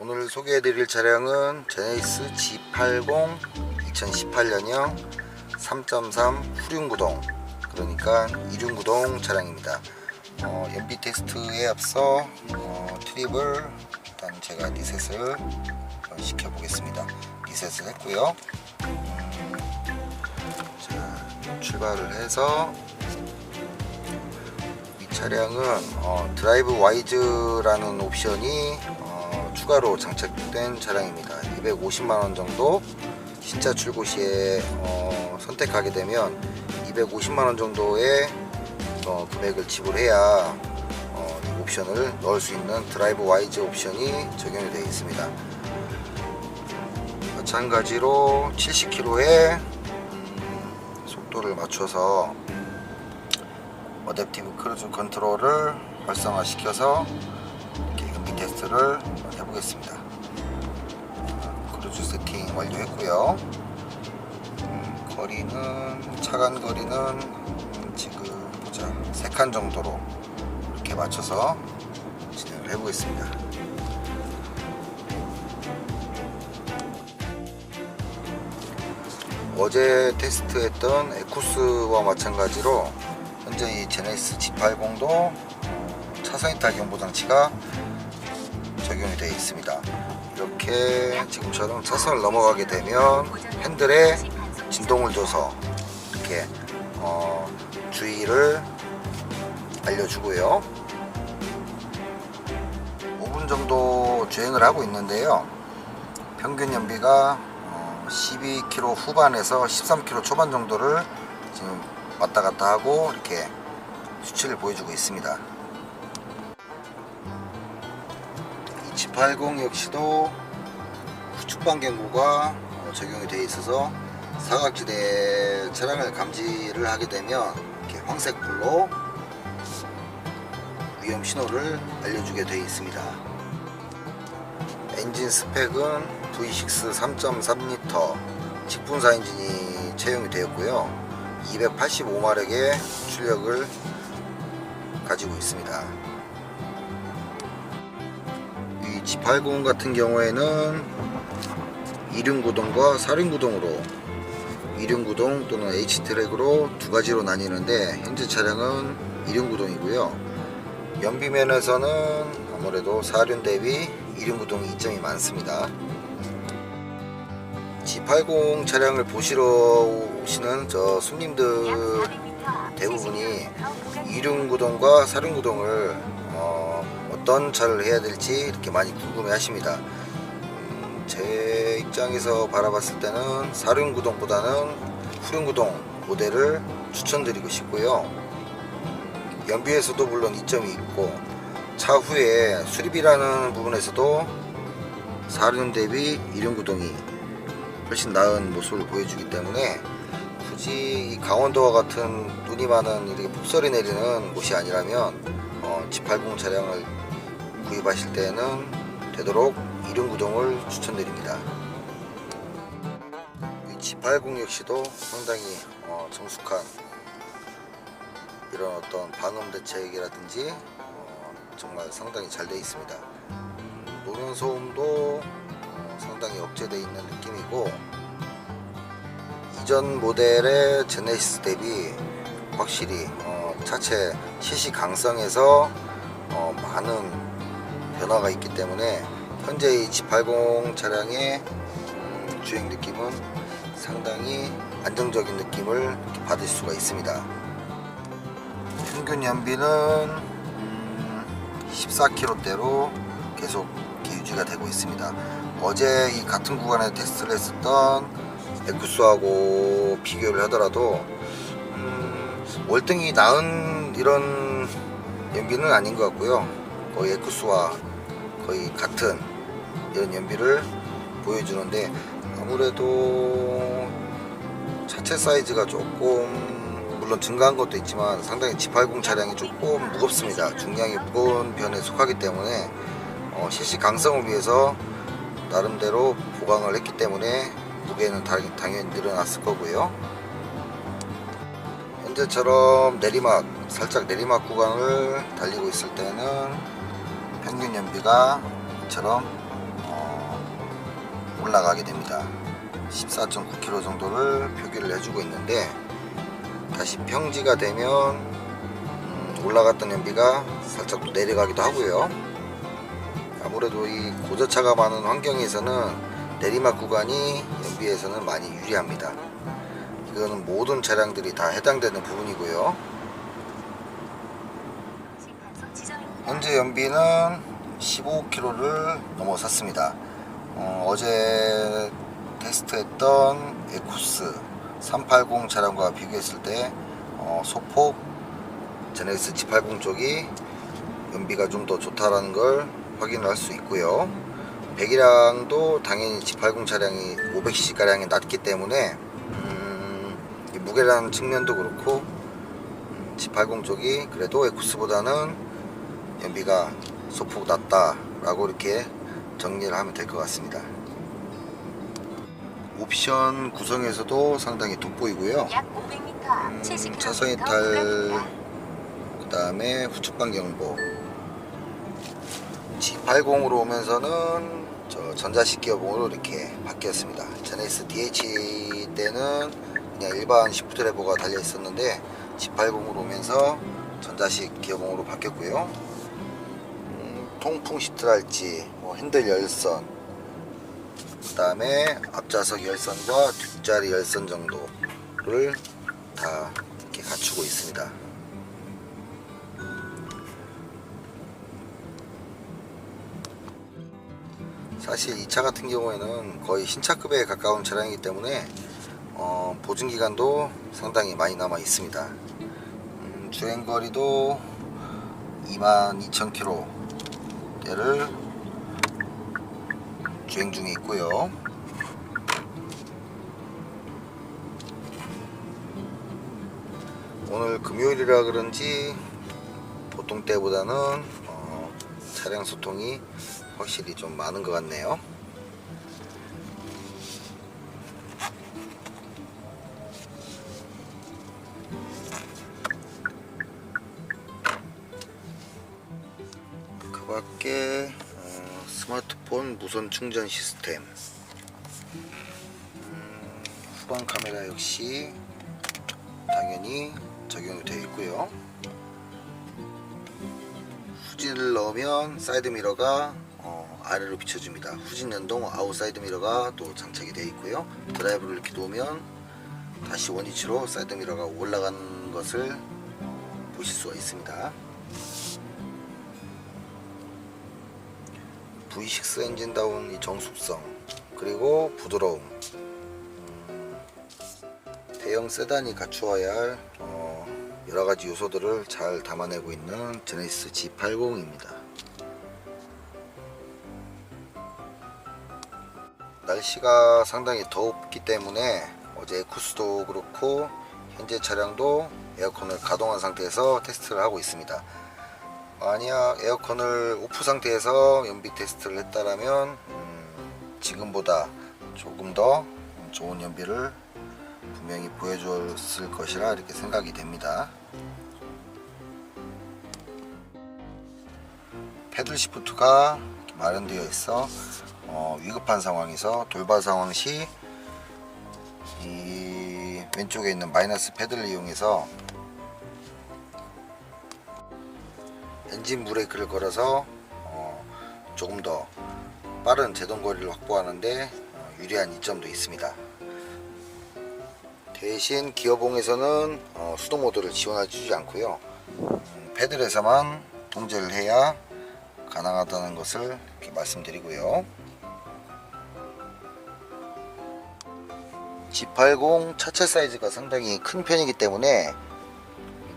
오늘 소개해드릴 차량은 제네시스 G80 2018년형 3.3 후륜구동, 그러니까 이륜구동 차량입니다. 연비 테스트에 앞서 트립을 일단 제가 리셋을 시켜보겠습니다. 리셋을 했고요. 자, 출발을 해서 이 차량은 드라이브 와이즈라는 옵션이 추가로 장착된 차량입니다. 250만원 정도 신차 출고 시에 선택하게 되면 250만원 정도의 금액을 지불해야 이 옵션을 넣을 수 있는 드라이브 와이즈 옵션이 적용이 되어 있습니다. 마찬가지로 70km의 속도를 맞춰서 어댑티브 크루즈 컨트롤을 활성화시켜서 연비 테스트를 해보겠습니다. 크루즈 세팅 완료했고요. 거리는 차간 거리는 지금 보자 3칸 정도로 이렇게 맞춰서 진행을 해보겠습니다. 어제 테스트했던 에쿠스와 마찬가지로 현재 이 제네시스 G80도 차선 이탈 경보 장치가 적용이 되어 있습니다. 이렇게 지금처럼 차선을 넘어가게 되면 핸들에 진동을 줘서 이렇게 주의를 알려주고요. 5분 정도 주행을 하고 있는데요. 평균 연비가 12km 후반에서 13km 초반 정도를 지금 왔다 갔다 하고 이렇게 수치를 보여주고 있습니다. 이 G80 역시도 후측방 경고가 적용이 되어 있어서 사각지대 차량을 감지를 하게 되면 이렇게 황색 불로 위험 신호를 알려주게 되어 있습니다. 엔진 스펙은 V6 3.3L 직분사 엔진이 채용이 되었고요. 285마력의 출력을 가지고 있습니다. 이 G80 같은 경우에는 이륜구동과 사륜구동으로, 이륜구동 또는 H트랙으로 두 가지로 나뉘는데 현재 차량은 이륜구동이고요. 연비면에서는 아무래도 사륜 대비 이륜구동이 이점이 많습니다. G80 차량을 보시러 오시는 저 손님들 대부분이 이륜구동과 사륜구동을 어떤 차를 해야 될지 이렇게 많이 궁금해 하십니다. 제 입장에서 바라봤을 때는 사륜구동보다는 후륜구동 모델을 추천드리고 싶고요. 연비에서도 물론 이점이 있고 차후에 수리비라는 부분에서도 사륜 대비 이륜구동이 훨씬 나은 모습을 보여주기 때문에 굳이 이 강원도와 같은 눈이 많은 이렇게 폭설이 내리는 곳이 아니라면 G80 차량을 구입하실 때는 되도록 이륜구동을 추천드립니다. 이 G80 역시도 상당히 정숙한 이런 어떤 방음 대책이라든지 정말 상당히 잘 되어 있습니다. 노면 소음도 상당히 억제되어 있는 느낌이고, 이전 모델의 제네시스 대비 확실히 차체 시시 강성에서 많은 변화가 있기 때문에 현재 이 G80 차량의 주행 느낌은 상당히 안정적인 느낌을 받을 수가 있습니다. 평균 연비는 14km대로 계속 유지가 되고 있습니다. 어제 이 같은 구간에 테스트를 했었던 에쿠스하고 비교를 하더라도 월등히 나은 이런 연비는 아닌 것 같고요. 거의 에쿠스와 거의 같은 이런 연비를 보여주는데, 아무래도 차체 사이즈가 조금 물론 증가한 것도 있지만 상당히 G80 차량이 조금 무겁습니다. 중량이 무거운 편에 속하기 때문에 시시 강성을 위해서 나름대로 보강을 했기 때문에 무게는 당연히 늘어났을 거고요. 현재처럼 살짝 내리막 구간을 달리고 있을 때는 평균 연비가 이처럼 올라가게 됩니다. 14.9km 정도를 표기를 해주고 있는데, 다시 평지가 되면 올라갔던 연비가 살짝 또 내려가기도 하고요. 아무래도 이 고저차가 많은 환경에서는 내리막 구간이 연비에서는 많이 유리합니다. 이거는 모든 차량들이 다 해당되는 부분이고요. 현재 연비는 15km를 넘어섰습니다. 어제 테스트했던 에쿠스 380 차량과 비교했을 때 소폭 제네시스 G80 쪽이 연비가 좀 더 좋다라는 걸 확인을 할 수 있고요. 배기량도 당연히 G80 차량이 500cc 가량이 낮기 때문에 무게라는 측면도 그렇고 G80 쪽이 그래도 에쿠스보다는 연비가 소폭 낮다 라고 이렇게 정리를 하면 될 것 같습니다. 옵션 구성에서도 상당히 돋보이고요. 약 500m 앞 차선 이탈, 그 다음에 후측방 경보. G80으로 오면서는 전자식 기어봉으로 이렇게 바뀌었습니다. 제네시스 DH 때는 그냥 일반 시프트 레버가 달려 있었는데 G80으로 오면서 전자식 기어봉으로 바뀌었고요. 통풍 시트랄지, 핸들 열선, 그 다음에 앞좌석 열선과 뒷자리 열선 정도를 다 이렇게 갖추고 있습니다. 사실 이 차 같은 경우에는 거의 신차급에 가까운 차량이기 때문에 보증기간도 상당히 많이 남아 있습니다. 주행거리도 22,000km대를 주행 중에 있고요. 오늘 금요일이라 그런지 보통 때보다는 차량 소통이 확실히 좀 많은 것 같네요. 그 밖에 스마트폰 무선 충전 시스템, 후방 카메라 역시 당연히 적용이 되어 있고요. 후진을 넣으면 사이드 미러가 아래로 비춰줍니다. 후진 연동 아웃사이드 미러가 또 장착이 되어 있고요. 드라이브를 이렇게 놓으면 다시 원위치로 사이드 미러가 올라가는 것을 보실 수가 있습니다. V6 엔진다운 이 정숙성, 그리고 부드러움, 대형 세단이 갖추어야 할 여러가지 요소들을 잘 담아내고 있는 제네시스 G80입니다. 날씨가 상당히 덥기 때문에 어제 에쿠스도 그렇고 현재 차량도 에어컨을 가동한 상태에서 테스트를 하고 있습니다. 만약 에어컨을 오프 상태에서 연비 테스트를 했다라면 지금보다 조금 더 좋은 연비를 분명히 보여줬을 것이라 이렇게 생각이 됩니다. 패들 시프트가 마련되어 있어 위급한 상황에서 돌발 상황 시 이 왼쪽에 있는 마이너스 패드를 이용해서 엔진 브레이크를 걸어서 조금 더 빠른 제동 거리를 확보하는데 유리한 이점도 있습니다. 대신 기어봉에서는 수동 모드를 지원해주지 않고요. 패들에서만 통제를 해야 가능하다는 것을 이렇게 말씀드리고요. G80 차체 사이즈가 상당히 큰 편이기 때문에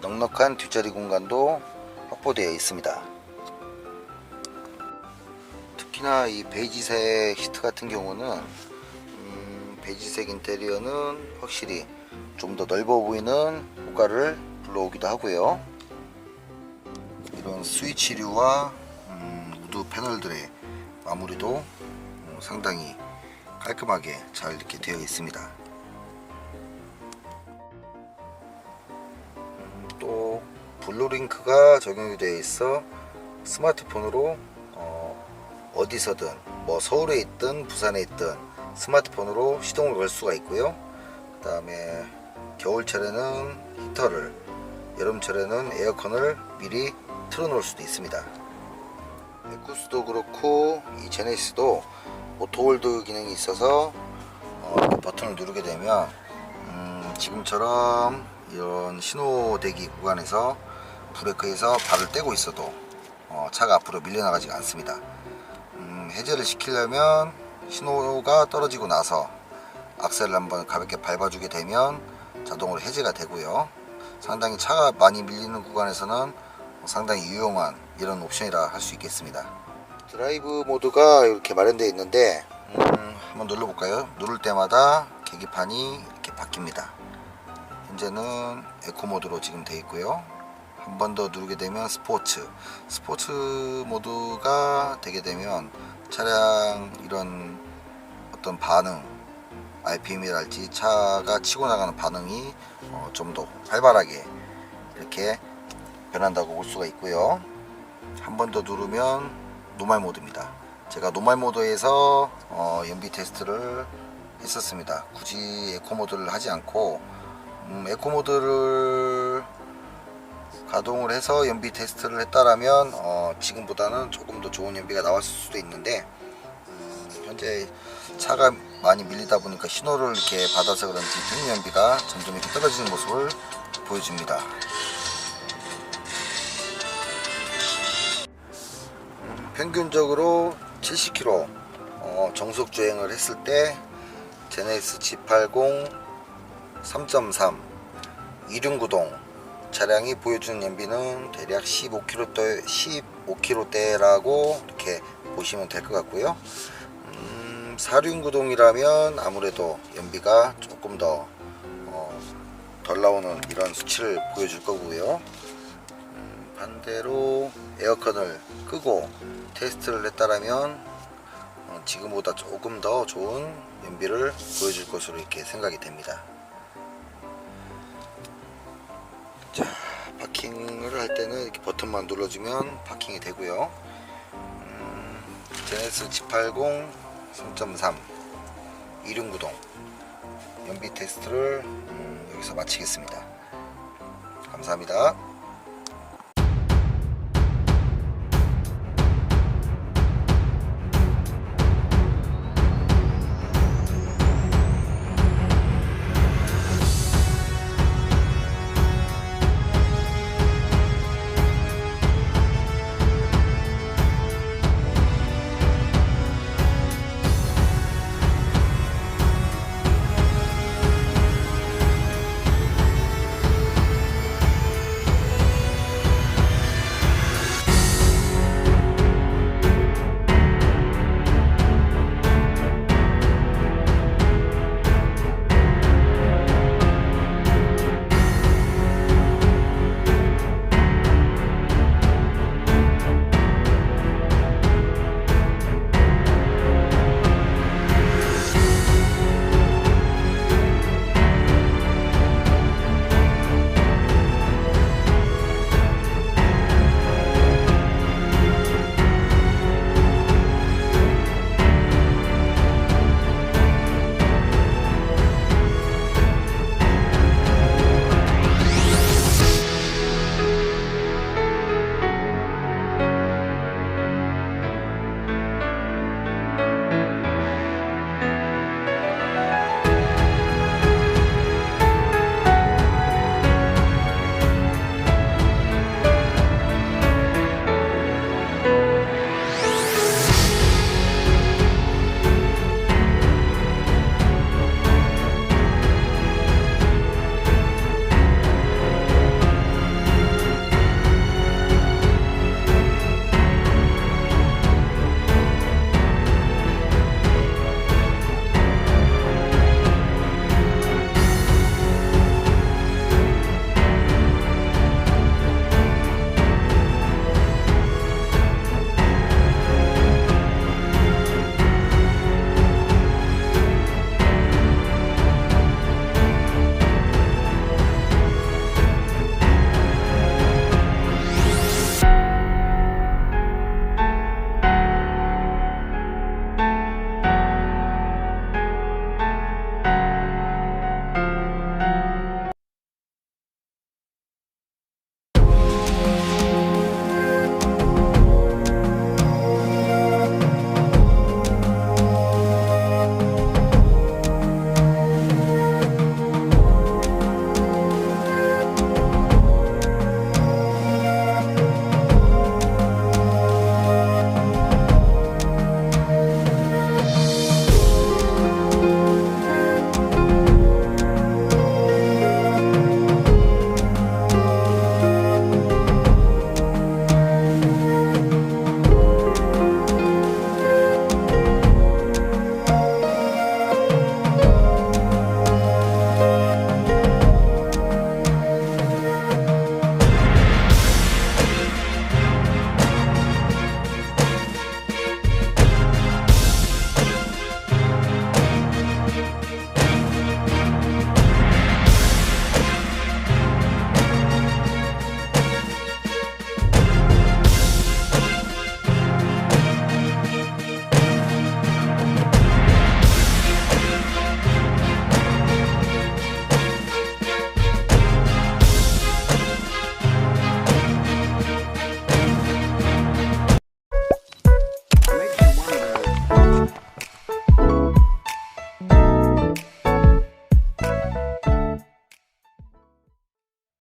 넉넉한 뒷자리 공간도 확보되어 있습니다. 특히나 이 베이지색 시트 같은 경우는 베이지색 인테리어는 확실히 좀 더 넓어 보이는 효과를 불러오기도 하고요. 이런 스위치류와 우드 패널들의 마무리도 상당히 깔끔하게 잘 이렇게 되어 있습니다. 또 블루링크가 적용이 되어 있어 스마트폰으로 어디서든 서울에 있든 부산에 있든 스마트폰으로 시동을 걸 수가 있고요. 그 다음에 겨울철에는 히터를, 여름철에는 에어컨을 미리 틀어 놓을 수도 있습니다. 에쿠스도 그렇고 이 제네시스도 오토홀드 기능이 있어서 이렇게 버튼을 누르게 되면 지금처럼 이런 신호 대기 구간에서 브레이크에서 발을 떼고 있어도 차가 앞으로 밀려나가지가 않습니다. 해제를 시키려면 신호가 떨어지고 나서 악셀을 한번 가볍게 밟아주게 되면 자동으로 해제가 되고요. 상당히 차가 많이 밀리는 구간에서는 상당히 유용한 이런 옵션이라 할 수 있겠습니다. 드라이브 모드가 이렇게 마련되어 있는데 한번 눌러볼까요? 누를 때마다 계기판이 이렇게 바뀝니다. 현재는 에코 모드로 지금 되어 있고요. 한 번 더 누르게 되면 스포츠 모드가 되게 되면 차량 이런 어떤 반응, RPM이랄지 차가 치고 나가는 반응이 좀 더 활발하게 이렇게 변한다고 볼 수가 있고요. 한 번 더 누르면 노말 모드입니다. 제가 노말 모드에서 연비 테스트를 했었습니다. 굳이 에코 모드를 하지 않고 에코 모드를 가동을 해서 연비 테스트를 했다라면 지금보다는 조금 더 좋은 연비가 나왔을 수도 있는데 현재 차가 많이 밀리다 보니까 신호를 이렇게 받아서 그런지 평균 연비가 점점 이렇게 떨어지는 모습을 보여줍니다. 평균적으로 70km 정속 주행을 했을 때 제네시스 G80 3.3 이륜구동 차량이 보여주는 연비는 대략 15km대라고 이렇게 보시면 될 것 같고요. 4륜구동이라면 아무래도 연비가 조금 더 덜 나오는 이런 수치를 보여줄 거고요. 반대로 에어컨을 끄고 테스트를 했다라면 지금보다 조금 더 좋은 연비를 보여줄 것으로 이렇게 생각이 됩니다. 자, 파킹을 할 때는 이렇게 버튼만 눌러주면 파킹이 되고요. 제네시스 G80 3.3 이륜구동 연비 테스트를 여기서 마치겠습니다. 감사합니다.